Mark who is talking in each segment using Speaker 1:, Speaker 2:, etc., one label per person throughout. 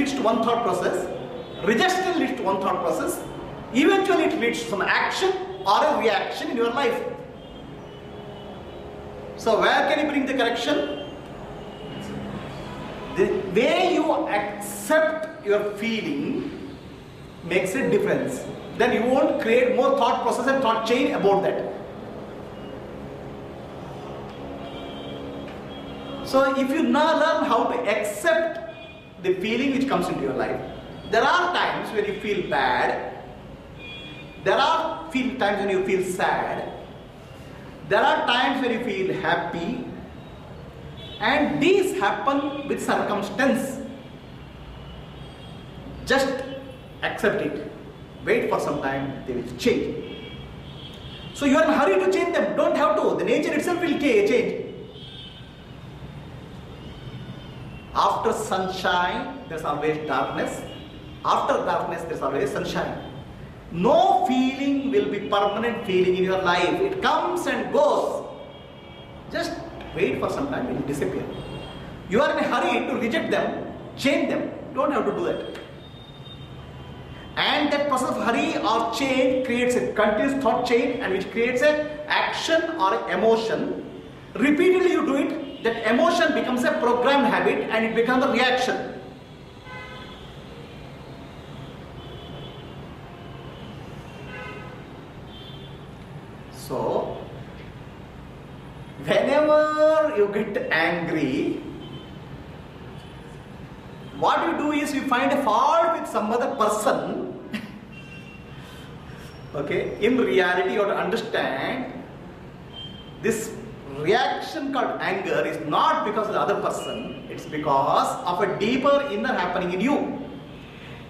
Speaker 1: leads to one thought process, rejection leads to one thought process, eventually it leads to some action or a reaction in your life. So where can you bring the correction? The way you accept your feeling makes a difference. Then you won't create more thought process and thought chain about that. So if you now learn how to accept the feeling which comes into your life, there are times when you feel bad, there are times when you feel sad, there are times when you feel happy, and these happen with circumstance. Just accept it. Wait for some time, they will change. So you are in a hurry to change them. Don't have to. The nature itself will change. After sunshine, there's always darkness. After darkness, there's always sunshine. No feeling will be permanent feeling in your life. It comes and goes. Just wait for some time, it will disappear. You are in a hurry to reject them, change them. Don't have to do that. And that process of hurry or change creates a continuous thought chain, and which creates an action or emotion. Repeatedly you do it, that emotion becomes a programmed habit and it becomes a reaction. So, whenever you get angry, what you do is you find a fault with some other person. Okay, in reality you have to understand this reaction called anger is not because of the other person, it's because of a deeper inner happening in you.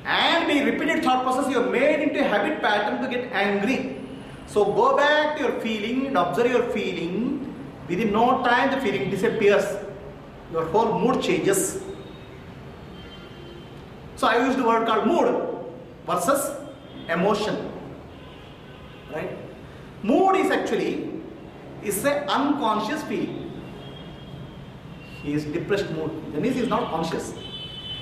Speaker 1: And the repeated thought process you have made into a habit pattern to get angry. So go back to your feeling and observe your feeling. Within no time the feeling disappears. Your whole mood changes. So I used the word called mood versus emotion. Right? Mood is actually an unconscious feeling. He is depressed mood. That means he is not conscious.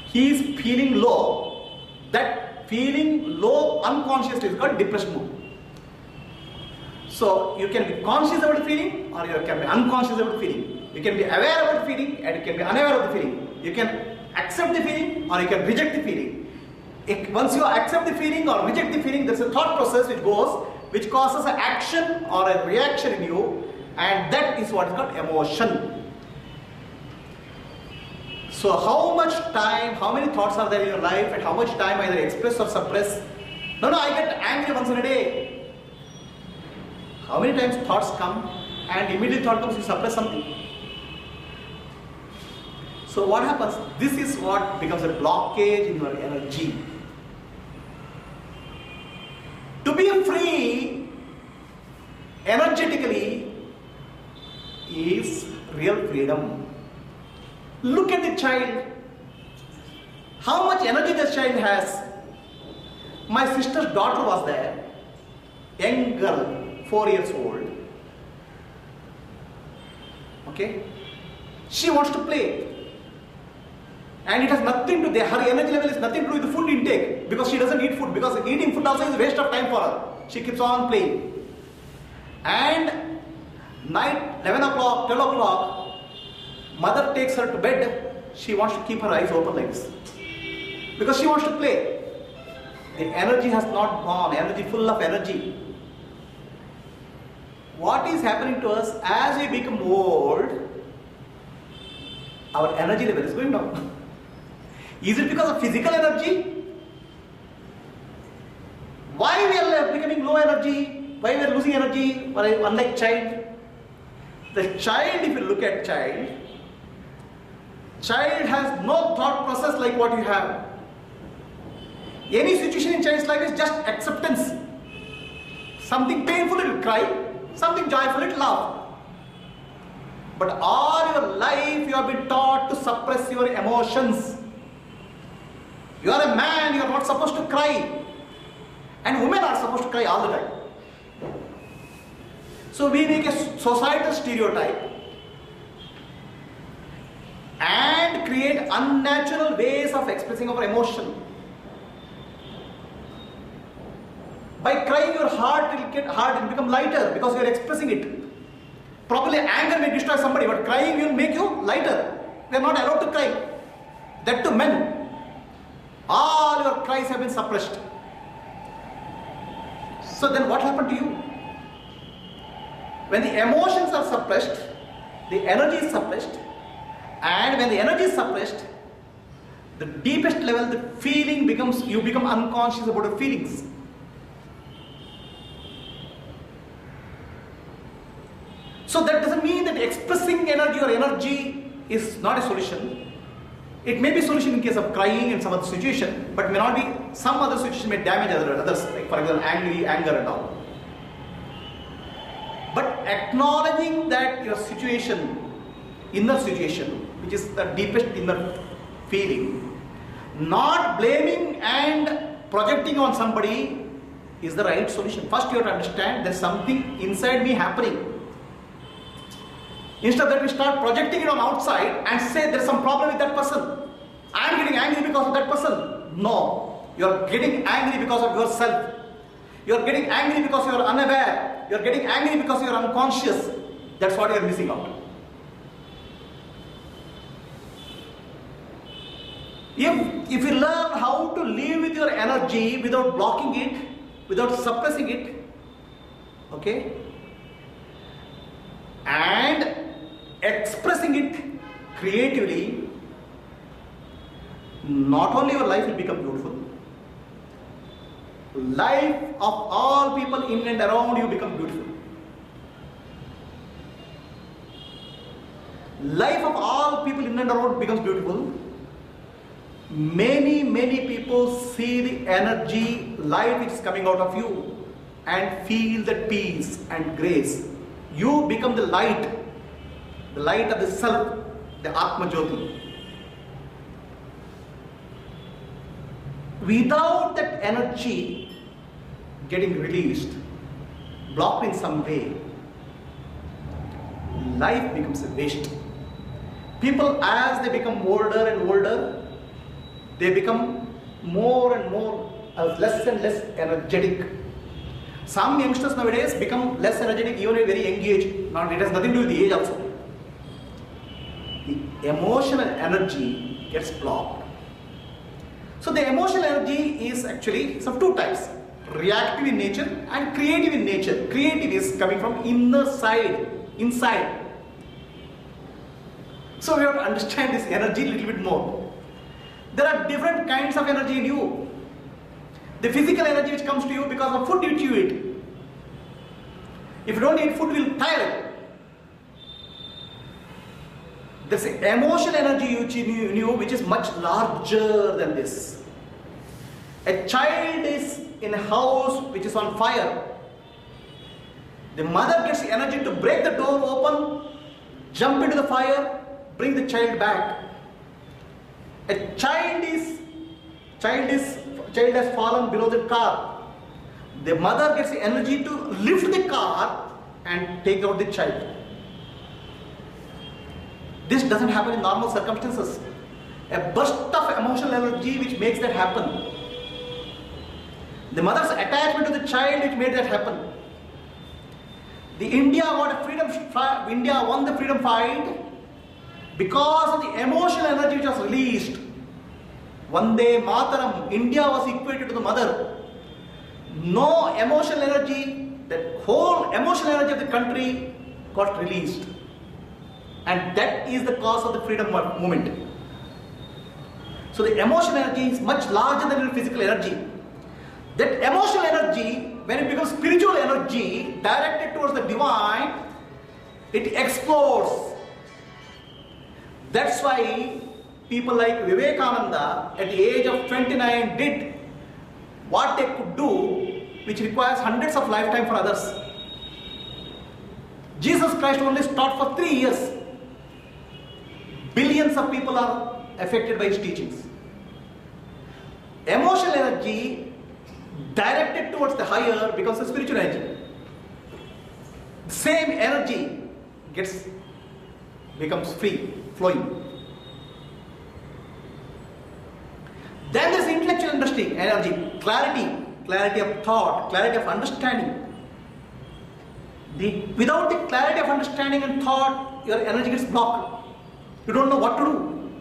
Speaker 1: He is feeling low. That feeling low unconscious is called depressed mood. So you can be conscious about the feeling or you can be unconscious about the feeling. You can be aware about the feeling and you can be unaware of the feeling. You can accept the feeling or you can reject the feeling. Once you accept the feeling or reject the feeling, there is a thought process which causes an action or a reaction in you, and that is what is called emotion. So how much time, how many thoughts are there in your life, and how much time either express or suppress? No, I get angry once in a day. How many times thoughts come and immediate thought comes, you suppress something? So what happens? This is what becomes a blockage in your energy. To be free energetically is real freedom. Look at the child. How much energy this child has. My sister's daughter was there, young girl, 4 years old. Okay? She wants to play. And it has nothing to do, her energy level is nothing to do with the food intake, because she doesn't eat food, because eating food also is a waste of time for her. She keeps on playing. And night, 11 o'clock, 12 o'clock, mother takes her to bed. She wants to keep her eyes open like this, because she wants to play. The energy has not gone, energy full of energy. What is happening to us as we become old, our energy level is going down. Is it because of physical energy? Why we are becoming low energy? Why we are losing energy? Unlike child. The child, if you look at child has no thought process like what you have. Any situation in child's life is just acceptance. Something painful, it will cry. Something joyful, it will laugh. But all your life you have been taught to suppress your emotions. You are a man, you are not supposed to cry. And women are supposed to cry all the time. So we make a societal stereotype. And and create unnatural ways of expressing our emotion. By crying, your heart will get hard and become lighter because you are expressing it. Probably anger may destroy somebody, but crying will make you lighter. We are not allowed to cry. That to men. All your cries have been suppressed. So then what happened to you? When the emotions are suppressed, the energy is suppressed. And when the energy is suppressed, the deepest level, the feeling becomes, you become unconscious about your feelings. So that doesn't mean that expressing energy or energy is not a solution. It may be a solution in case of crying in some other situation, but may not be, some other situation may damage others, like for example anger and all. But acknowledging that your situation, inner situation, which is the deepest inner feeling, not blaming and projecting on somebody is the right solution. First you have to understand there's something inside me happening. Instead of that, we start projecting it on outside and say there's some problem with that person. I'm getting angry because of that person. No, you're getting angry because of yourself. You're getting angry because you're unaware. You're getting angry because you're unconscious. That's what you're missing out. If you learn how to live with your energy without blocking it, without suppressing it, okay, and expressing it creatively, not only your life will become beautiful, life of all people in and around you become beautiful. Life of all people in and around becomes beautiful. Many people see the energy, light which is coming out of you and feel that peace and grace. You become the light of the self, the Atma Jyoti. Without that energy getting released, blocked in some way, life becomes a waste. People, as they become older and older, they become more and more, less and less energetic. Some youngsters nowadays become less energetic even at a very young age. Now, it has nothing to do with the age also. The emotional energy gets blocked. So the emotional energy is actually of two types: reactive in nature and creative in nature. Creative is coming from inner side, inside. So we have to understand this energy a little bit more. There are different kinds of energy in you. The physical energy which comes to you because of food which you eat. If you don't eat food, you will tire. There's an emotional energy in you which is much larger than this. A child is in a house which is on fire. The mother gets the energy to break the door open, jump into the fire, bring the child back. A child has fallen below the car. The mother gets the energy to lift the car and take out the child. This doesn't happen in normal circumstances. A burst of emotional energy which makes that happen. The mother's attachment to the child which made that happen. India won the freedom fight because of the emotional energy which was released. Vande Mataram, India was equated to the mother. No emotional energy, the whole emotional energy of the country got released. And that is the cause of the freedom movement. So the emotional energy is much larger than the physical energy. That emotional energy, when it becomes spiritual energy directed towards the divine, it explodes. That's why people like Vivekananda at the age of 29 did what they could do, which requires hundreds of lifetimes for others. Jesus Christ only taught for 3 years. Billions of people are affected by his teachings. Emotional energy directed towards the higher becomes a spiritual energy. The same energy becomes free, flowing. interesting. Energy, clarity of thought, clarity of understanding. Without the clarity of understanding and thought, your energy gets blocked. You don't know what to do.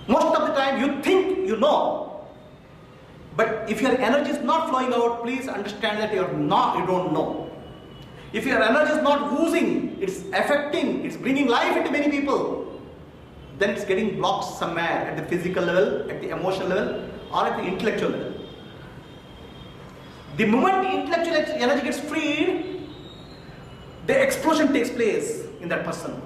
Speaker 1: Most of the time you think you know. But if your energy is not flowing out, please understand that you don't know. If your energy is not oozing, it's affecting, it's bringing life into many people, then it's getting blocked somewhere at the physical level, at the emotional level, or at the intellectual level. The moment intellectual energy gets freed, the explosion takes place in that person.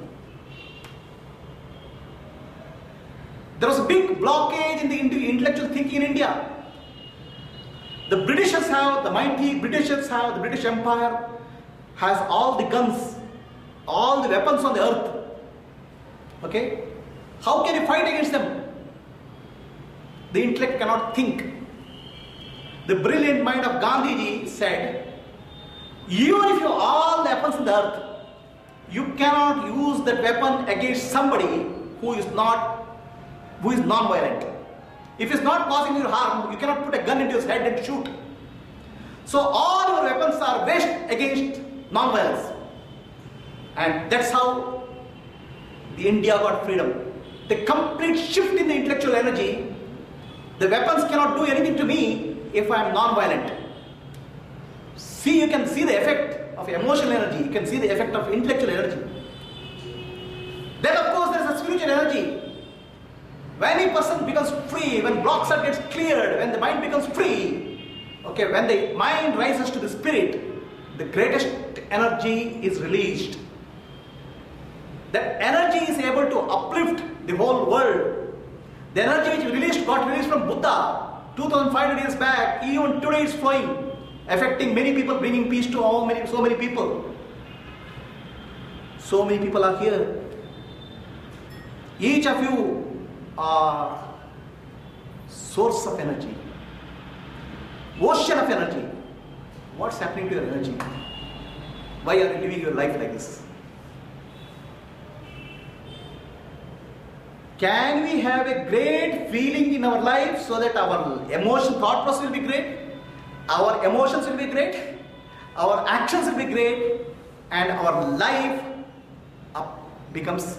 Speaker 1: There was a big blockage in the intellectual thinking in India. The Britishers have, the mighty Britishers have, the British Empire has all the guns, all the weapons on the earth. Okay? How can you fight against them? The intellect cannot think. The brilliant mind of Gandhiji said, even if you have all the weapons in the earth, you cannot use that weapon against somebody who is non-violent. If it's not causing you harm, you cannot put a gun into his head and shoot. So all your weapons are waste against non-violence. And that's how the India got freedom. The complete shift in the intellectual energy. The weapons cannot do anything to me if I am non-violent. See, you can see the effect of emotional energy. You can see the effect of intellectual energy. Then of course there is a spiritual energy. When a person becomes free, when blocks are gets cleared, when the mind becomes free, okay, when the mind rises to the spirit, the greatest energy is released. That energy is able to uplift the whole world. The energy which got released from Buddha 2500 years back, even today is flowing, affecting many people, bringing peace to so many people. So many people are here. Each of you are source of energy, ocean of energy. What's happening to your energy? Why are you living your life like this? Can we have a great feeling in our life so that our thought process will be great, our emotions will be great, our actions will be great, and our life becomes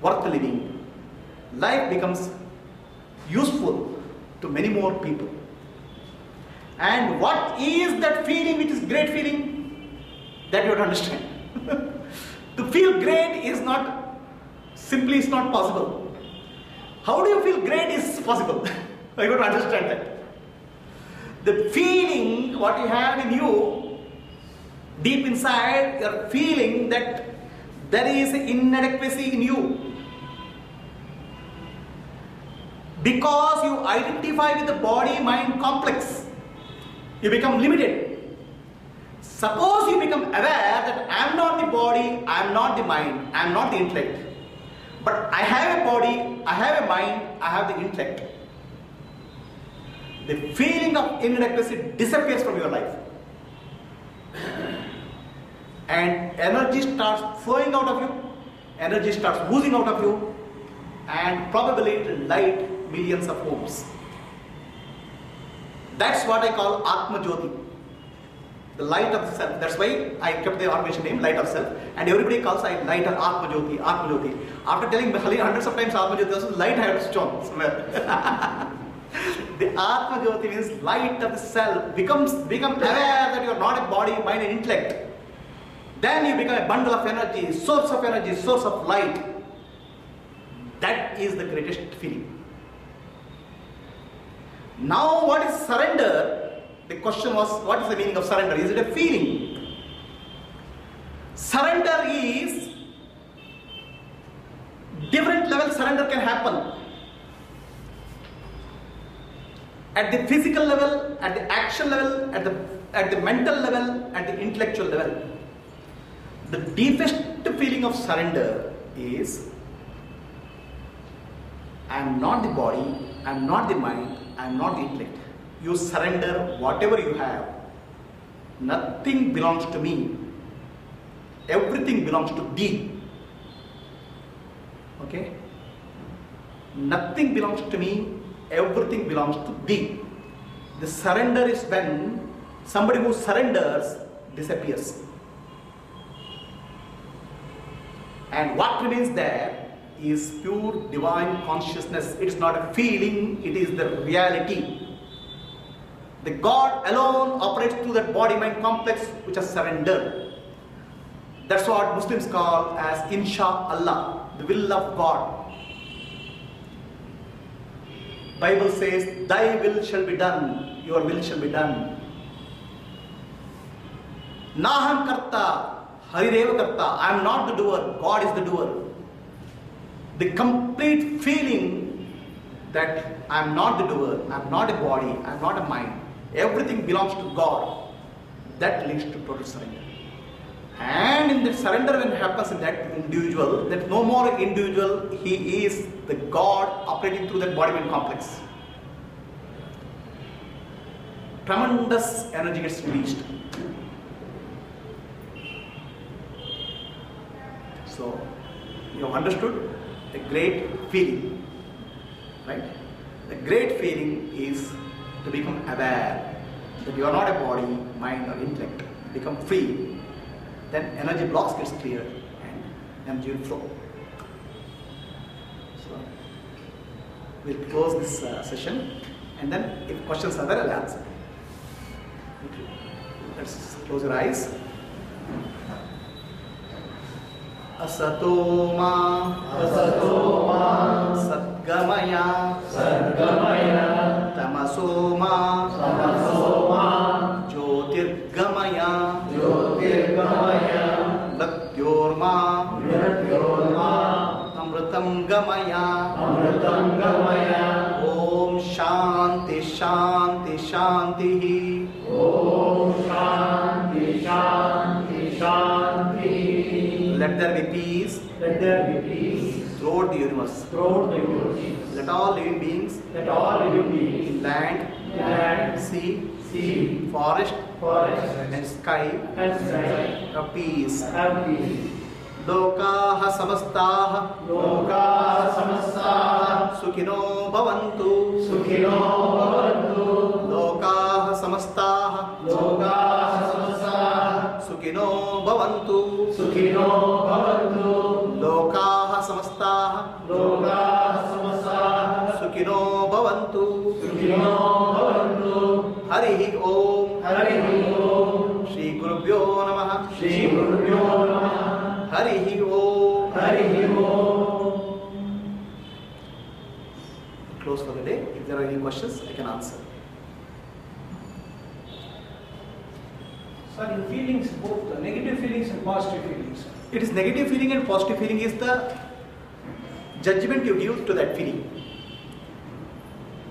Speaker 1: worth living. Life becomes useful to many more people. And what is that feeling which is great feeling? That you have to understand. To feel great is not possible. How do you feel great is possible. I got to understand that. The feeling, what you have in you, deep inside, you are feeling that there is inadequacy in you. Because you identify with the body-mind complex, you become limited. Suppose you become aware that I am not the body, I am not the mind, I am not the intellect. But I have a body, I have a mind, I have the intellect. The feeling of inadequacy disappears from your life. And energy starts flowing out of you, energy starts oozing out of you, and probably it will light millions of homes. That's what I call Atma Jyoti, the light of the self. That's why I kept the organization name, Light of Self, and everybody calls I light of Atma Jyoti, Atma Jyoti. After telling hundreds of times Atma Jyoti, also light I have to switch on somewhere. The Atma Jyoti means light of the self. Become aware that you are not a body, mind and intellect. Then you become a bundle of energy, source of light. That is the greatest feeling. Now what is surrender? The question was, what is the meaning of surrender? Is it a feeling? Surrender is, different level surrender can happen. At the physical level, at the action level, at the mental level, at the intellectual level. The deepest feeling of surrender is, I am not the body, I am not the mind, I am not the intellect. You surrender whatever you have. Nothing belongs to me. Everything belongs to thee. Okay? Nothing belongs to me, everything belongs to thee. The surrender is when somebody who surrenders disappears. And what remains there is pure divine consciousness. It is not a feeling, it is the reality. The God alone operates through that body-mind complex which has surrendered. That's what Muslims call as Insha'Allah, the will of God. Bible says, thy will shall be done, your will shall be done. Naham karta, harireva karta, I am not the doer, God is the doer. The complete feeling that I am not the doer, I am not a body, I am not a mind, everything belongs to God, that leads to total surrender. And in that surrender, when it happens in that individual, that no more individual, he is the God operating through that body-mind complex. Tremendous energy gets released. So, you have understood the great feeling, right? The great feeling is to become aware that you are not a body, mind or intellect. Become free. Then energy blocks gets cleared and energy will flow. So, we'll close this session, and then if questions are there, I'll answer. Okay. Let's close your eyes. Asatoma, Asatoma, Satgamaya, Satgamaya, Tamasoma, Tamasoma, Jyotirgamaya, Jyotirgamaya, Mrityorma, Mrityorma, Amritam Gamaya, Amritam Gamaya, Om Shanti Shanti Shanti, Om Shanti Shanti Shanti. Let there be peace. Let there be peace throughout the universe. Throughout the universe. Let all living beings. Let all living beings. Land. Land. Sea. Sea. Forest. Forest. And sky. And sky. Have peace. Have peace. Lokaha samastaha. Lokaha samastaha. Sukhino bhavantu. Sukhino bhavantu. Lokaha samastaha. Lokaha samastaha. Sukhino bhavantu. Sukhino bhavantu. Lokaha samastaha. Lokaha samastaha. Sukhino bhavantu. Sukhino bhavantu. Harihi Om. Harihi Om. Shri Gurubhyo Namaha. Shri Gurubhyo Namaha. Harihi Om. Harihi Om. Close for the day. If there are any questions, I can answer.
Speaker 2: Sir, in feelings, both the negative feelings and positive feelings.
Speaker 1: It is negative feeling and positive feeling is the judgment you give to that feeling.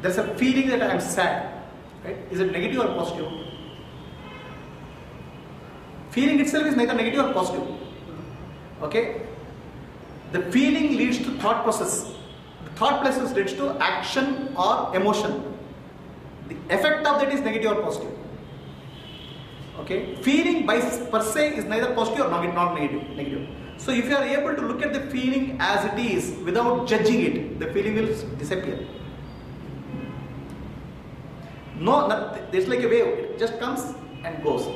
Speaker 1: There's a feeling that I am sad. Right? Is it negative or positive? Feeling itself is neither negative or positive. Okay? The feeling leads to thought process. The thought process leads to action or emotion. The effect of that is negative or positive. Okay? Feeling by per se is neither positive or not negative. So if you are able to look at the feeling as it is without judging it, the feeling will disappear. No, it's like a wave. It just comes and goes.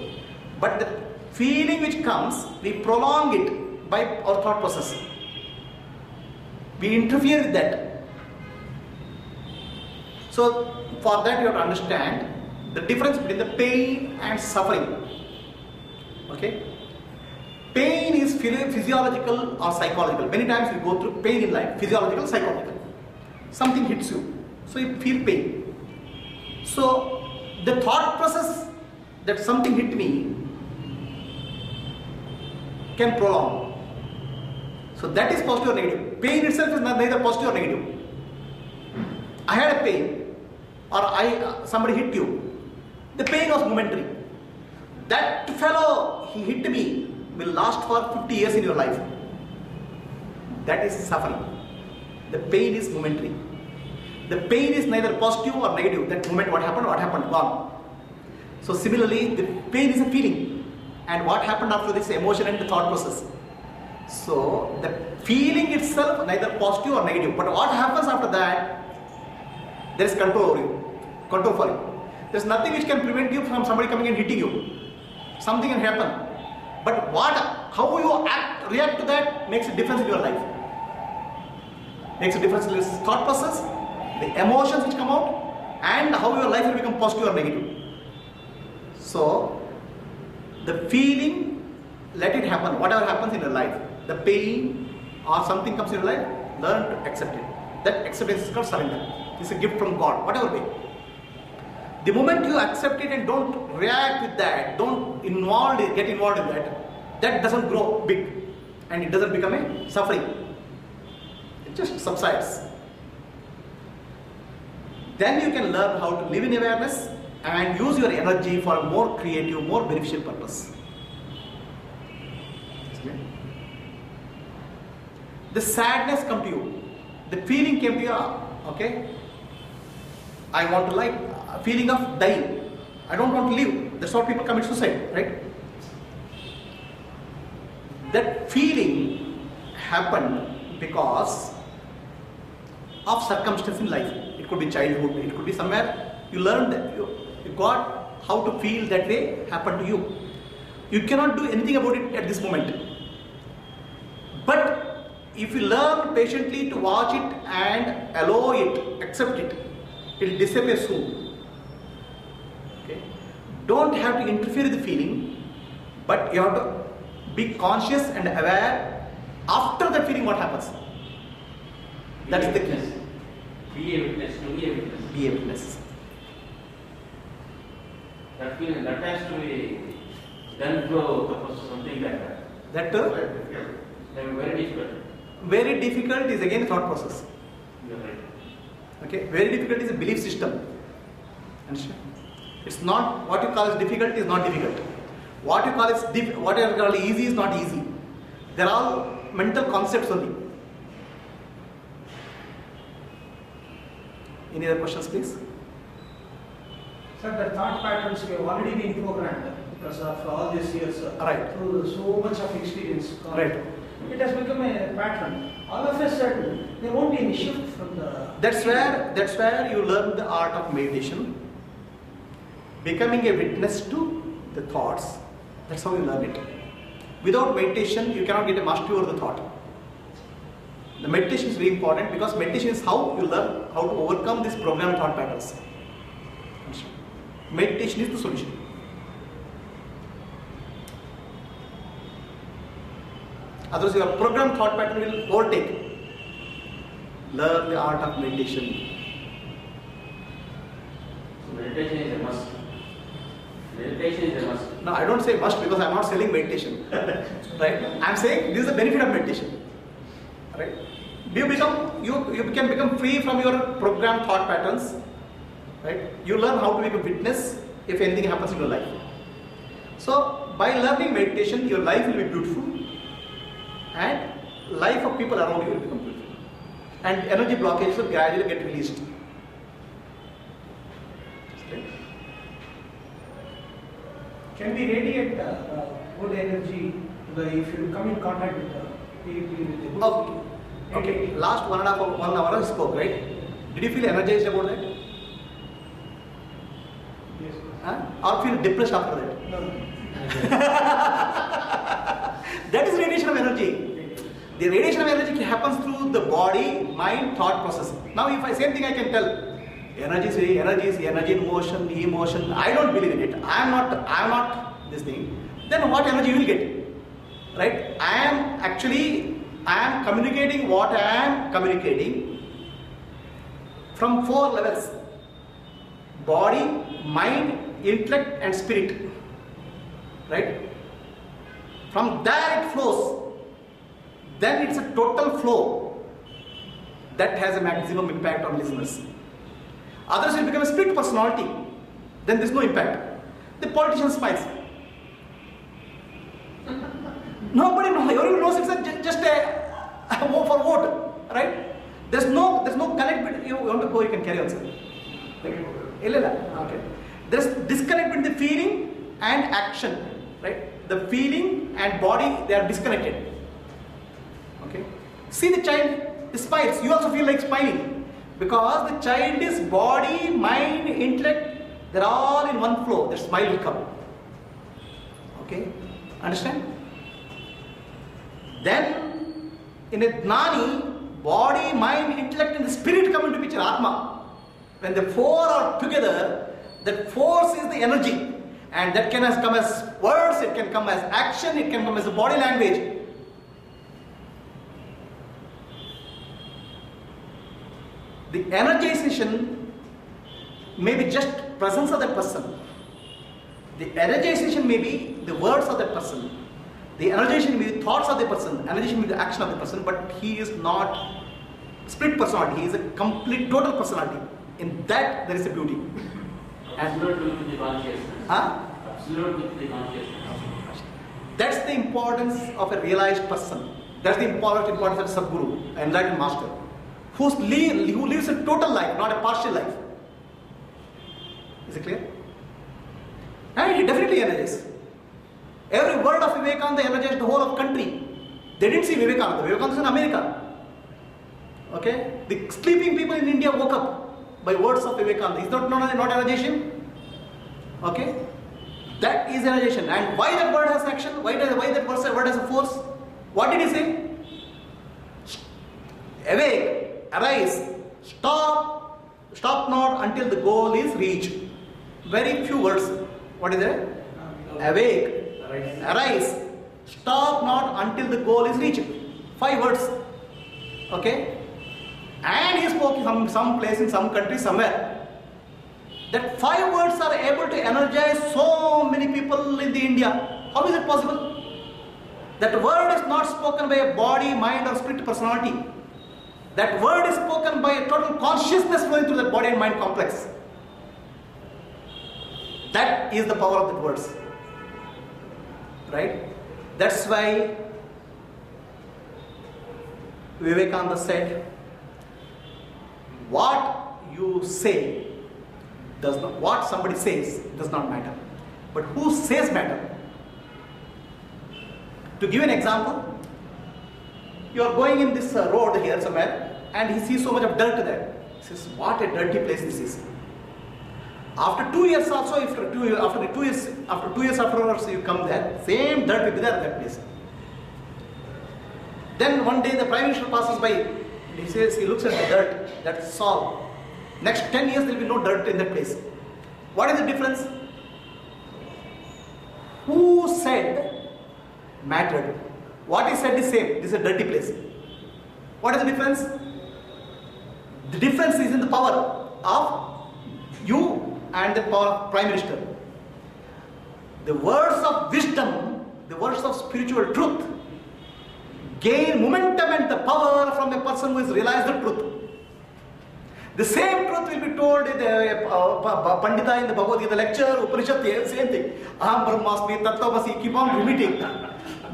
Speaker 1: But the feeling which comes, we prolong it by our thought process. We interfere with that. So for that you have to understand the difference between the pain and suffering. Okay? Pain is physiological or psychological. Many times we go through pain in life, physiological, psychological. Something hits you, so you feel pain. So the thought process that something hit me can prolong. So that is positive or negative. Pain itself is neither positive or negative. I had a pain, or somebody hit you. The pain was momentary. That fellow, he hit me, will last for 50 years in your life. That is suffering. The pain is momentary. The pain is neither positive or negative. That moment, what happened, gone. So similarly, the pain is a feeling. And what happened after this emotion and the thought process. So the feeling itself neither positive or negative. But what happens after that? There is control over you, control for you. There is nothing which can prevent you from somebody coming and hitting you. Something can happen. But how you react to that makes a difference in your life. Makes a difference in your thought process, the emotions which come out, and how your life will become positive or negative. So, the feeling, let it happen, whatever happens in your life, the pain or something comes in your life, learn to accept it. That acceptance is called surrender. It's a gift from God, whatever way. The moment you accept it and don't react with that, don't get involved in that, that doesn't grow big and it doesn't become a suffering. It just subsides. Then you can learn how to live in awareness and use your energy for a more creative, more beneficial purpose. The sadness come to you, the feeling came to you, okay, I want to live, a feeling of dying, I don't want to live. That's how people commit suicide, right? That feeling happened because of circumstance in life. It could be childhood, it could be somewhere you learned that you got how to feel that way happened to you. You cannot do anything about it at this moment. But if you learn patiently to watch it and allow it, accept it, it will disappear soon. Okay? Don't have to interfere with the feeling, but you have to be conscious and aware after that feeling what happens. That's the key.
Speaker 3: Be a witness, to be a witness.
Speaker 1: Be a witness.
Speaker 3: That feeling, that has to be done through something like that.
Speaker 1: That
Speaker 3: Very difficult.
Speaker 1: very difficult is again thought process.
Speaker 3: You're right.
Speaker 1: Okay, very difficult is a belief system. Understand? It's not what you call as difficult is not difficult. What you call as what you call easy is not easy. They're all mental concepts only. Any other questions, please?
Speaker 2: Sir, the thought patterns have already been programmed because of all these years.
Speaker 1: Right.
Speaker 2: Through so much of experience.
Speaker 1: Right.
Speaker 2: It has become a pattern. All of a sudden, there won't be any shift from the.
Speaker 1: That's where you learn the art of meditation. Becoming a witness to the thoughts. That's how you learn it. Without meditation, you cannot get a mastery over the thought. The meditation is very important because meditation is how you learn how to overcome these programmed thought patterns. Meditation is the solution. Otherwise, your programmed thought pattern will overtake. Learn the art of meditation.
Speaker 3: So meditation is a must. Meditation is a must.
Speaker 1: No, I don't say must because I am not selling meditation. Right? I am saying this is the benefit of meditation. Right? You can become free from your programmed thought patterns. Right? You learn how to become witness if anything happens in your life. So by learning meditation, your life will be beautiful, and life of people around you will become beautiful, and energy blockages will gradually get released. Okay?
Speaker 2: Can we radiate good energy if you come in contact with people with the good?
Speaker 1: Okay. Last 1 hour I spoke, right? Did you feel energized about that?
Speaker 2: Yes.
Speaker 1: Or feel depressed after that?
Speaker 2: No.
Speaker 1: That is radiation of energy. The radiation of energy happens through the body, mind, thought process. Now if I same thing I can tell, energy in motion, emotion, I don't believe in it. I am not this thing. Then what energy you will get? Right? I am communicating what I am communicating from 4 levels: body, mind, intellect and spirit. Right? From there it flows. Then it's a total flow that has a maximum impact on listeners. Others will become a split personality. Then there's no impact. The politician smiles. Nobody knows. Everyone knows it's just a vote for vote, right? There's no connect between you. Want to go? You can carry on, sir. Okay. There's disconnect between the feeling and action, right? The feeling and body, they are disconnected. Okay? See the child, he smiles. You also feel like smiling. Because the child is body, mind, intellect, they're all in one flow. The smile will come. Okay? Understand? Then, in a Gnani, body, mind, intellect, and the spirit come into picture, Atma. When the four are together, that force is the energy. And that can come as words, it can come as action, it can come as a body language. The energization may be just presence of that person. The energization may be the words of that person. The energization may be thoughts of the person. Energization may be the action of the person, but he is not split personality. He is a complete, total personality. In that, there is a beauty.
Speaker 3: Absolute with the consciousness.
Speaker 1: Huh?
Speaker 3: Absolute with the consciousness.
Speaker 1: That's the importance of a realized person. That's the importance of Sadguru, an enlightened master, who lives a total life, not a partial life. Is it clear? And he definitely energizes. Every word of Vivekananda energized the whole of country. They didn't see Vivekananda. Vivekananda is in America. Okay? The sleeping people in India woke up by words of Vivekananda. Is that not energization? Okay? That is energization. And why that word has action? Why that word has a force? What did he say? Awake, arise, stop not until the goal is reached. Very few words. What is it? Awake, arise, stop not until the goal is reached. 5 words. Okay? And he spoke in some place in some country somewhere. That 5 words are able to energize so many people in the India. How is it possible? That word is not spoken by a body, mind or spirit personality. That word is spoken by a total consciousness flowing through that body and mind complex. That is the power of the words. Right? That's why Vivekananda said, what you say does not, what somebody says does not matter. But who says matter. To give an example, you are going in this road here somewhere and he sees so much of dirt there. He says, what a dirty place this is. After 2 years also, after 2 years afterwards you come there, same dirt will be there in that place. Then one day the Prime Minister passes by, he says, he looks at the dirt, that's all. Next 10 years there will be no dirt in that place. What is the difference? Who said mattered? What he said is same, this is a dirty place. What is the difference? The difference is in the power of you and the power of Prime Minister. The words of wisdom, the words of spiritual truth gain momentum and the power from a person who has realized the truth. The same truth will be told in the Pandita in the Bhagavad Gita lecture, Upanishad, same thing. Aham Brahmasmi, Tattvamasi, keep on repeating.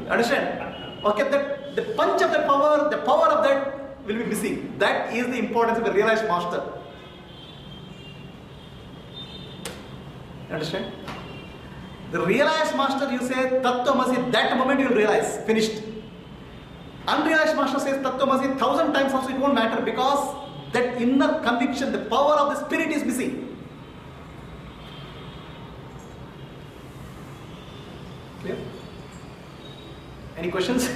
Speaker 1: Understand? Okay, the punch of the power of that will be missing. That is the importance of a realized master. Understand? The realized master, you say Tattvamasi, that moment you will realize, finished. Unrealized master says Tattvamasi 1,000 times also, it won't matter because that inner conviction, the power of the spirit is missing. Clear? Any questions?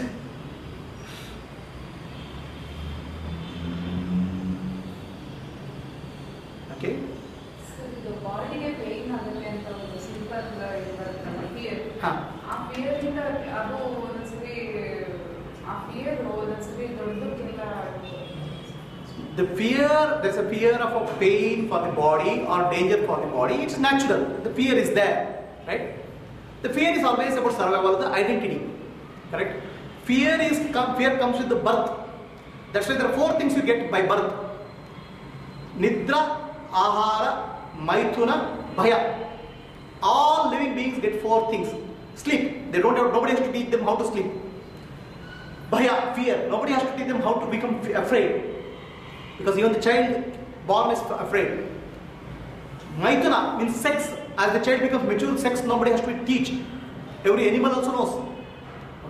Speaker 1: Okay.
Speaker 4: So the body get pain and the simple fear. A fear in
Speaker 1: the fear, there's a fear of a pain for the body or danger for the body. It's natural. The fear is there, right? The fear is always about survival, the identity, correct? Fear comes with the birth. That's why there are 4 things you get by birth: Nidra, Ahara, Maithuna, Bhaya. All living beings get 4 things. Sleep. Nobody has to teach them how to sleep. Bhaya, fear. Nobody has to teach them how to become afraid. Because even the child born is afraid. Maithuna means sex. As the child becomes mature, sex nobody has to teach. Every animal also knows.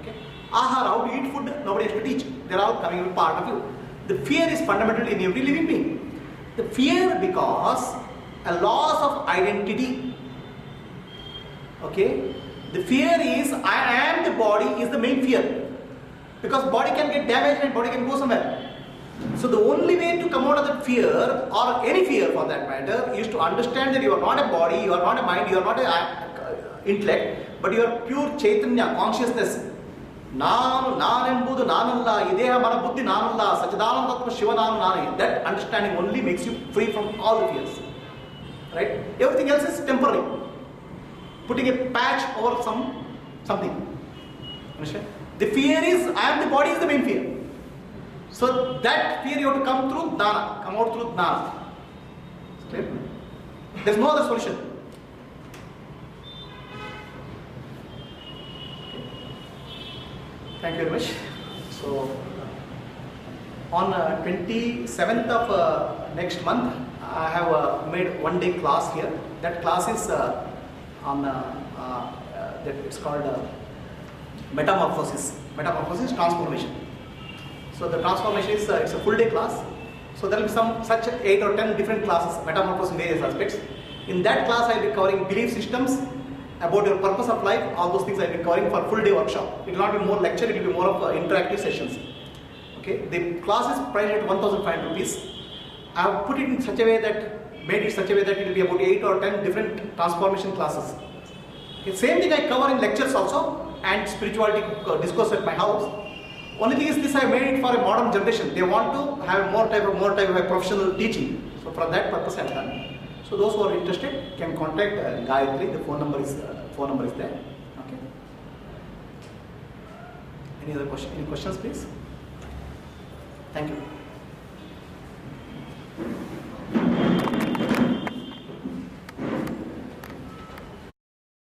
Speaker 1: Okay. Ahara, how to eat food, nobody has to teach. They're all coming as part of you. The fear is fundamental in every living being. The fear because a loss of identity. Okay? The fear is, I am the body is the main fear. Because body can get damaged and body can go somewhere. So the only way to come out of that fear, or any fear for that matter, is to understand that you are not a body, you are not a mind, you are not an intellect, but you are pure Chaitanya, consciousness. Nanembudu nanalla, ideha mana buddhi nanalla, Sachidananda Tattva Shiva nanu. That understanding only makes you free from all the fears. Right? Everything else is temporary. Putting a patch over something. Understand? The fear is, I am the body is the main fear. So that fear you have to come through Dana, come out through Dana. Clear? There's no other solution. Thank you very much. So, on 27th of next month, I have made one-day class here. That class is on that it's called metamorphosis. Metamorphosis, transformation. So the transformation is it's a full-day class. So there will be some such 8 or 10 different classes, metamorphosis in various aspects. In that class, I will be covering belief systems, about your purpose of life, all those things I will be covering for full-day workshop. It will not be more lecture, it will be more of interactive sessions. Okay, the class is priced at 1,500 rupees. I have put it in such a way that, made it such a way that it will be about 8 or 10 different transformation classes. Okay, same thing I cover in lectures also and spirituality discourse at my house. Only thing is this, I made it for a modern generation. They want to have more type of a professional teaching. So for that purpose I have done. So those who are interested can contact Gayatri. The phone number is there. Okay. Any other question? Any questions, please? Thank you.